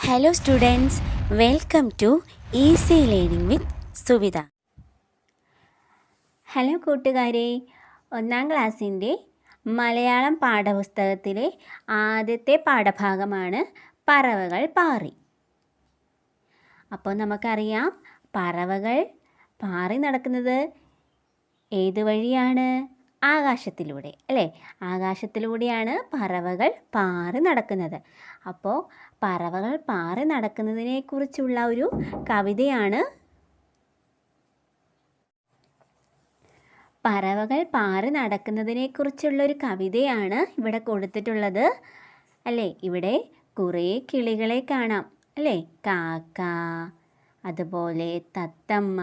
Hello students, welcome to Easy Learning with Suvitha. Hello കൂട്ടുകാരെ, 1ാം ക്ലാസ്സിൻ്റെ മലയാളം പാഠപുസ്തകത്തിലെ ആദ്യത്തെ പാഠഭാഗമാണ് പറവകൾ പാറി. അപ്പോൾ നമുക്കറിയാം, പറവകൾ പാറി നടക്കുന്നത് ഏത് വഴിയാണ്? ആകാശത്തിലൂടെ അല്ലേ? ആകാശത്തിലൂടെയാണ് പറവകൾ പാറി നടക്കുന്നത്. അപ്പോൾ പറവകൾ പാറി നടക്കുന്നതിനെക്കുറിച്ചുള്ള ഒരു കവിതയാണ് ഇവിടെ കൊടുത്തിട്ടുള്ളത് അല്ലേ? ഇവിടെ കുറേ കിളികളെ കാണാം അല്ലേ? കാക്ക, അതുപോലെ തത്തമ്മ,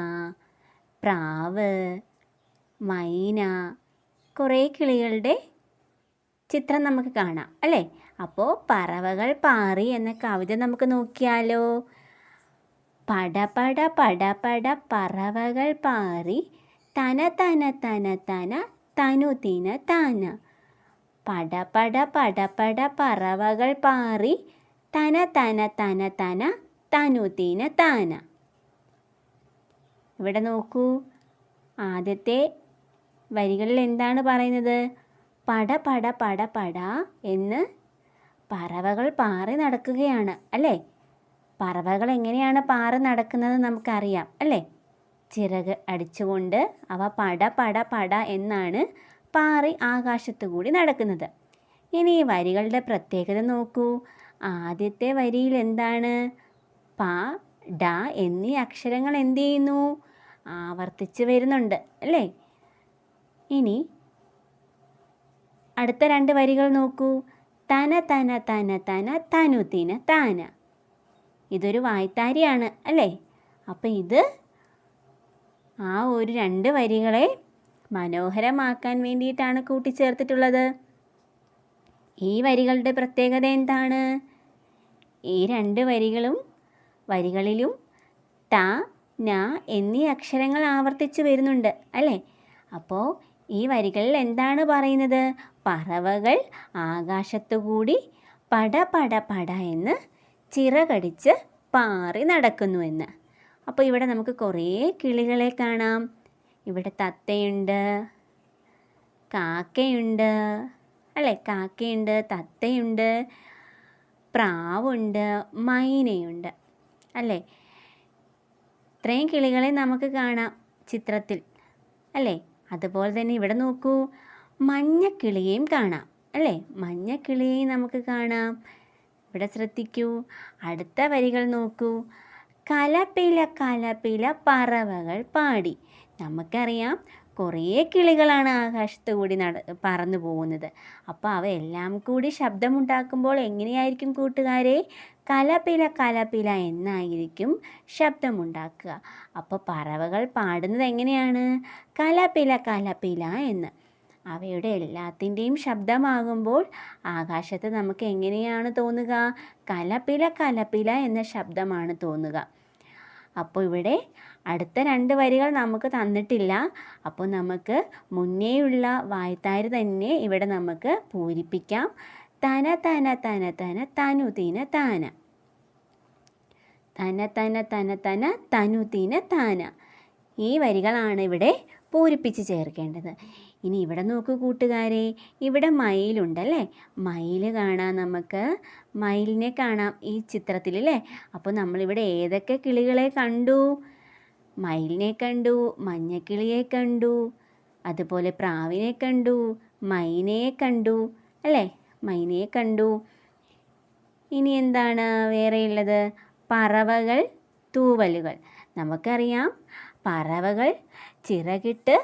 പ്രാവ്, മൈന, കുറേ കിളികളുടെ ചിത്രം നമുക്ക് കാണാം അല്ലേ? അപ്പോൾ പറവകൾ പാറി എന്ന കവിത നമുക്ക് നോക്കിയാലോ? പടപട പടപട പറവകൾ പാറി തന തന തന തന തനു തിന താന. പടപട പടപട പറവകൾ പാറി തന തന തന തന തനു തിന താന. ഇവിടെ നോക്കൂ, ആദ്യത്തെ വരികളിൽ എന്താണ് പറയുന്നത്? പട പട പട പട എന്ന് പറവകൾ പാറി നടക്കുകയാണ് അല്ലേ? പറവകൾ എങ്ങനെയാണ് പാറി നടക്കുന്നത് നമുക്കറിയാം അല്ലേ? ചിറക് അടിച്ചുകൊണ്ട് അവ പട പട പട എന്നാണ് പാറി ആകാശത്തു കൂടി നടക്കുന്നത്. ഇനി ഈ വരികളുടെ പ്രത്യേകത നോക്കൂ. ആദ്യത്തെ വരിയിൽ എന്താണ്? പ, ഡ എന്നീ അക്ഷരങ്ങൾ എന്ത് ചെയ്യുന്നു? ആവർത്തിച്ച് വരുന്നുണ്ട് അല്ലേ? ഇനി അടുത്ത 2 വരികൾ നോക്കൂ. തന തന തന തന തനു തിന താന. ഇതൊരു വായ്ത്താരിയാണ് അല്ലേ? അപ്പം ഇത് ആ ഒരു 2 വരികളെ മനോഹരമാക്കാൻ വേണ്ടിയിട്ടാണ് കൂട്ടിച്ചേർത്തിട്ടുള്ളത്. ഈ വരികളുടെ പ്രത്യേകത എന്താണ്? ഈ 2 വരികളിലും ത, ന എന്നീ അക്ഷരങ്ങൾ ആവർത്തിച്ച് വരുന്നുണ്ട് അല്ലേ? അപ്പോൾ ഈ വരികളിൽ എന്താണ് പറയുന്നത്? പറവകൾ ആകാശത്തുകൂടി പട പട പട എന്ന് ചിറകടിച്ച് പാറി നടക്കുന്നുവെന്ന്. അപ്പോൾ ഇവിടെ നമുക്ക് കുറേ കിളികളെ കാണാം. ഇവിടെ തത്തയുണ്ട്, കാക്കയുണ്ട് അല്ലേ? കാക്കയുണ്ട്, തത്തയുണ്ട്, പ്രാവുണ്ട്, മൈനയുണ്ട് അല്ലേ? ഇത്രയും കിളികളെ നമുക്ക് കാണാം ചിത്രത്തിൽ അല്ലേ? അതുപോലെ തന്നെ ഇവിടെ നോക്കൂ, മഞ്ഞക്കിളിയെയും കാണാം അല്ലേ? മഞ്ഞക്കിളിയെയും നമുക്ക് കാണാം. ഇവിടെ ശ്രദ്ധിക്കൂ, അടുത്ത വരികൾ നോക്കൂ. കലപില കലപില പറവകൾ പാടി. നമുക്കറിയാം, കുറേ കിളികളാണ് ആകാശത്ത് കൂടി പറന്നു പോകുന്നത്. അപ്പോൾ അവയെല്ലാം കൂടി ശബ്ദമുണ്ടാക്കുമ്പോൾ എങ്ങനെയായിരിക്കും കൂട്ടുകാരെ? കലപില കലപില എന്നായിരിക്കും ശബ്ദമുണ്ടാക്കുക. അപ്പോൾ പറവകൾ പാടുന്നത് എങ്ങനെയാണ്? കലപില കലപില എന്ന്. അവയുടെ എല്ലാത്തിൻ്റെയും ശബ്ദമാകുമ്പോൾ ആകാശത്ത് നമുക്ക് എങ്ങനെയാണ് തോന്നുക? കലപില കലപില എന്ന ശബ്ദമാണ് തോന്നുക. അപ്പോൾ ഇവിടെ അടുത്ത 2 വരികൾ നമുക്ക് തന്നിട്ടില്ല. അപ്പോൾ നമുക്ക് മുന്നേയുള്ള വായ്ത്താരി തന്നെ ഇവിടെ നമുക്ക് പൂരിപ്പിക്കാം. തന തന തന തന തനു തിന താന. തന തന തന തന തനു തിന താന. ഈ വരികളാണ് ഇവിടെ പൂരിപ്പിച്ച് ചേർക്കേണ്ടത്. ഇനി ഇവിടെ നോക്കൂ കൂട്ടുകാരെ, ഇവിടെ മയിലുണ്ടല്ലേ? മയിൽ കാണാം, നമുക്ക് മയിലിനെ കാണാം ഈ ചിത്രത്തിൽ അല്ലേ? അപ്പോൾ നമ്മളിവിടെ ഏതൊക്കെ കിളികളെ കണ്ടു? മയിലിനെ കണ്ടു, മഞ്ഞക്കിളിയെ കണ്ടു, അതുപോലെ പ്രാവിനെ കണ്ടു, മൈനയെ കണ്ടു അല്ലേ? മൈനയെ കണ്ടു. ഇനി എന്താണ് വേറെയുള്ളത്? പറവകൾ, തൂവലുകൾ. നമുക്കറിയാം, പറവകൾ ചിറകിട്ട്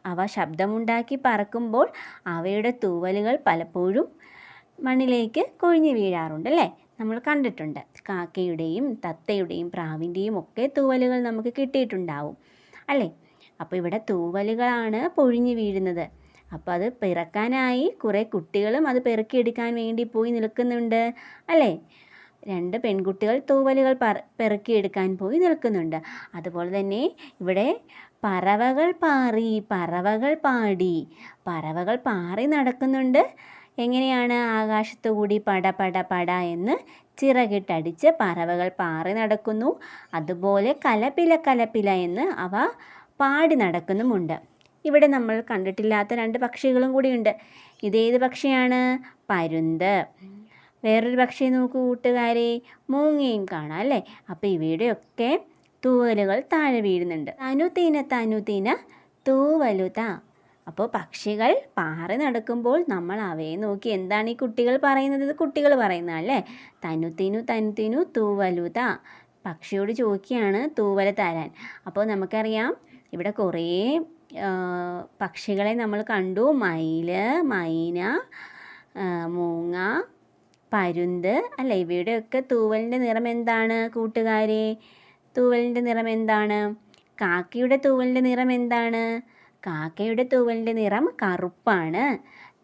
അവ ശബ്ദമുണ്ടാക്കി പറക്കുമ്പോൾ അവയുടെ തൂവലുകൾ പലപ്പോഴും മണ്ണിലേക്ക് കൊഴിഞ്ഞു വീഴാറുണ്ട് അല്ലേ? നമ്മൾ കണ്ടിട്ടുണ്ട്. കാക്കയുടെയും തത്തയുടെയും പ്രാവിൻ്റെയും ഒക്കെ തൂവലുകൾ നമുക്ക് കിട്ടിയിട്ടുണ്ടാവും അല്ലേ? അപ്പോൾ ഇവിടെ തൂവലുകളാണ് പൊഴിഞ്ഞു വീഴുന്നത്. അപ്പോൾ അത് പെറുക്കാനായി കുറേ കുട്ടികളും അത് പെറുക്കിയെടുക്കാൻ വേണ്ടി പോയി നിൽക്കുന്നുണ്ട് അല്ലേ? 2 പെൺകുട്ടികൾ തൂവലുകൾ പെറുക്കിയെടുക്കാൻ പോയി നിൽക്കുന്നുണ്ട്. അതുപോലെ തന്നെ ഇവിടെ പറവകൾ പാറി, പറവകൾ പാടി. പറവകൾ പാറി നടക്കുന്നുണ്ട്. എങ്ങനെയാണ്? ആകാശത്തു കൂടി പട പട പട എന്ന് ചിറകിട്ടടിച്ച് പറവകൾ പാറി നടക്കുന്നു. അതുപോലെ കലപില കലപില എന്ന് അവ പാടി നടക്കുന്നുമുണ്ട്. ഇവിടെ നമ്മൾ കണ്ടിട്ടില്ലാത്ത 2 പക്ഷികളും കൂടിയുണ്ട്. ഇതേത് പക്ഷിയാണ്? പരുന്ത്. വേറൊരു പക്ഷിയെ നോക്കൂ കൂട്ടുകാരെ, മൂങ്ങയും കാണാം അല്ലേ? അപ്പോൾ ഇവയുടെയൊക്കെ തൂവലുകൾ താഴെ വീഴുന്നുണ്ട്. തനുതിന തൂവലുത. അപ്പോൾ പക്ഷികൾ പാറി നടക്കുമ്പോൾ നമ്മൾ അവയെ നോക്കി എന്താണ് ഈ കുട്ടികൾ പറയുന്നത്? ഇത് കുട്ടികൾ പറയുന്നതല്ലേ? തനുതിനു തൂവലുത. പക്ഷിയോട് ചോദിക്കുകയാണ് തൂവൽ തരാൻ. അപ്പോൾ നമുക്കറിയാം ഇവിടെ കുറേ പക്ഷികളെ നമ്മൾ കണ്ടു. മയില്, മൈന, മൂങ്ങ, പരുന്ത് അല്ലേ? ഇവയുടെയൊക്കെ തൂവലിൻ്റെ നിറം എന്താണ് കൂട്ടുകാരെ? തൂവലിൻ്റെ നിറം എന്താണ്? കാക്കയുടെ തൂവലിൻ്റെ നിറം എന്താണ്? കാക്കയുടെ തൂവലിൻ്റെ നിറം കറുപ്പാണ്.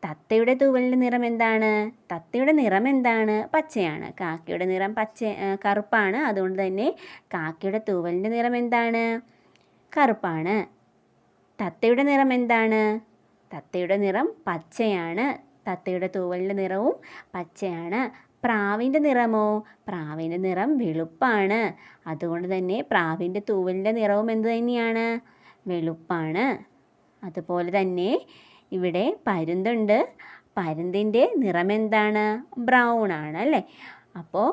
തത്തയുടെ തൂവലിൻ്റെ നിറം എന്താണ്? തത്തയുടെ നിറം എന്താണ്? പച്ചയാണ്. കാക്കയുടെ നിറം കറുപ്പാണ്. അതുകൊണ്ട് തന്നെ കാക്കയുടെ തൂവലിൻ്റെ നിറം എന്താണ്? കറുപ്പാണ്. തത്തയുടെ നിറം എന്താണ്? തത്തയുടെ നിറം പച്ചയാണ്. തത്തയുടെ തൂവലിൻ്റെ നിറവും പച്ചയാണ്. പ്രാവിൻ്റെ നിറമോ? പ്രാവിൻ്റെ നിറം വെളുപ്പാണ്. അതുകൊണ്ട് തന്നെ പ്രാവിൻ്റെ തൂവലിൻ്റെ നിറവും എന്ത് തന്നെയാണ്? വെളുപ്പാണ്. അതുപോലെ തന്നെ ഇവിടെ പരുന്തുണ്ട്. പരുന്തിൻ്റെ നിറം എന്താണ്? ബ്രൗൺ ആണ് അല്ലേ? അപ്പോൾ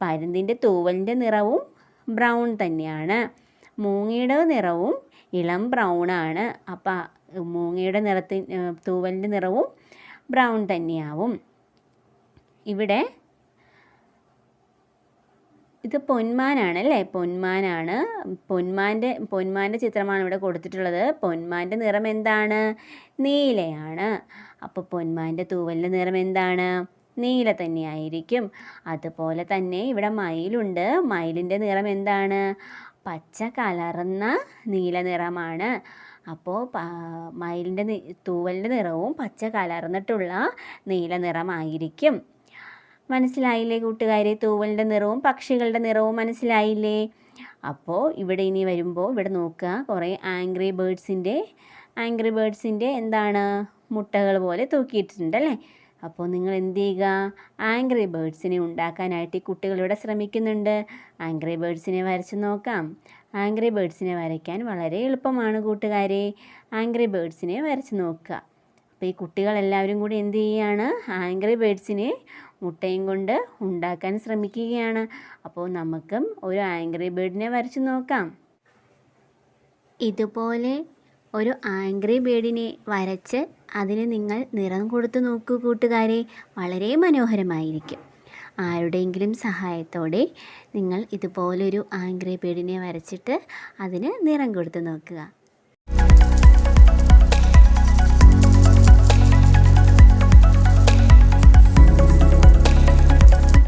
പരുന്തിൻ്റെ തൂവലിൻ്റെ നിറവും ബ്രൗൺ തന്നെയാണ്. മൂങ്ങയുടെ നിറവും ഇളം ബ്രൗൺ ആണ്. അപ്പോൾ മൂങ്ങയുടെ തൂവലിൻ്റെ നിറവും ബ്രൗൺ തന്നെയാവും. ഇവിടെ ഇത് പൊന്മാനാണ് അല്ലേ? പൊന്മാനാണ്. പൊന്മാൻ്റെ ചിത്രമാണ് ഇവിടെ കൊടുത്തിട്ടുള്ളത്. പൊന്മാൻ്റെ നിറം എന്താണ്? നീലയാണ്. അപ്പോൾ പൊന്മാൻ്റെ തൂവലിൻ്റെ നിറം എന്താണ്? നീല തന്നെയായിരിക്കും. അതുപോലെ തന്നെ ഇവിടെ മയിലുണ്ട്. മയിലിൻ്റെ നിറം എന്താണ്? പച്ച കലർന്ന നീല നിറമാണ്. അപ്പോൾ മയിലിൻ്റെ തൂവലിൻ്റെ നിറവും പച്ച കലർന്നിട്ടുള്ള നീല നിറമായിരിക്കും. മനസ്സിലായില്ലേ കൂട്ടുകാരെ? തൂവലിൻ്റെ നിറവും പക്ഷികളുടെ നിറവും മനസ്സിലായില്ലേ? അപ്പോൾ ഇവിടെ ഇനി വരുമ്പോൾ ഇവിടെ നോക്കുക, കുറേ ആംഗ്രി ബേർഡ്സിൻ്റെ എന്താണ് മുട്ടകൾ പോലെ തൂക്കിയിട്ടിട്ടുണ്ടല്ലേ? അപ്പോൾ നിങ്ങൾ എന്ത് ചെയ്യുക? ആംഗ്രി ബേർഡ്സിനെ ഉണ്ടാക്കാനായിട്ട് ഈ കുട്ടികളിവിടെ ശ്രമിക്കുന്നുണ്ട്. ആംഗ്രി ബേർഡ്സിനെ വരച്ച് നോക്കാം. ആംഗ്രി ബേർഡ്സിനെ വരയ്ക്കാൻ വളരെ എളുപ്പമാണ് കൂട്ടുകാരെ. ആംഗ്രി ബേർഡ്സിനെ വരച്ച് നോക്കുക. അപ്പോൾ ഈ കുട്ടികളെല്ലാവരും കൂടി എന്ത് ചെയ്യുകയാണ്? ആംഗ്രി ബേർഡ്സിനെ മുട്ടയും കൊണ്ട് ഉണ്ടാക്കാൻ ശ്രമിക്കുകയാണ്. അപ്പോൾ നമുക്കും ഒരു ആംഗ്രി ബേർഡിനെ വരച്ച് നോക്കാം. ഇതുപോലെ ഒരു ആംഗ്രി ബേർഡിനെ വരച്ച് അതിന് നിങ്ങൾ നിറം കൊടുത്ത് നോക്കൂ കൂട്ടുകാരെ. വളരെ മനോഹരമായിരിക്കും. ആരുടെയെങ്കിലും സഹായത്തോടെ നിങ്ങൾ ഇതുപോലൊരു ആംഗ്രി ബേർഡിനെ വരച്ചിട്ട് അതിന് നിറം കൊടുത്ത് നോക്കുക.